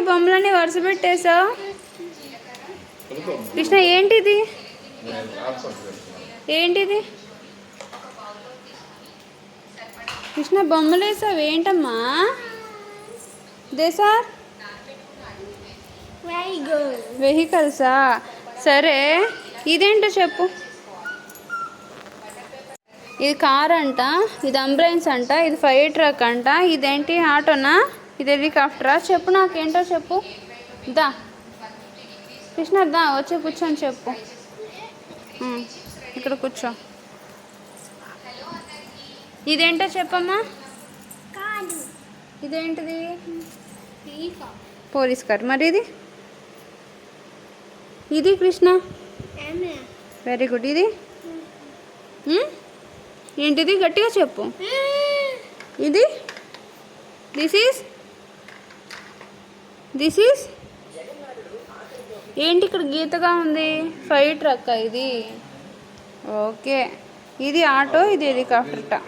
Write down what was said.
బొమ్మలన్నీ వరుస పెట్టేశావు? కృష్ణ ఏంటిది? ఏంటిది కృష్ణ? బొమ్మలు వేసావు ఏంటమ్మా? దేశా వెహికల్సా? సరే, ఇదేంటో చెప్పు. ఇది కార్ అంట, ఇది అంబులెన్స్ అంట, ఇది ఫైర్ ట్రక్ అంట, ఇదేంటి ఆటోనా, ఇది హెలికాప్టరా? చెప్పు, నాకేంటో చెప్పు. దా కృష్ణ, దా వచ్చి కూర్చొని చెప్పు. ఇక్కడ కూర్చో. ఇదేంటో చెప్పమ్మా. ఇదేంటిది? Police car. మరి ఇది? ఇది కృష్ణ. Very good. ఇది ఏంటిది? గట్టిగా చెప్పు. ఇది దిస్ ఈస్ ఏంటి ఇక్కడ గీతగా ఉంది? ఫైర్ ట్రక్ ఇది. ఓకే, ఇది ఆటో, ఇది హెలికాప్టర్.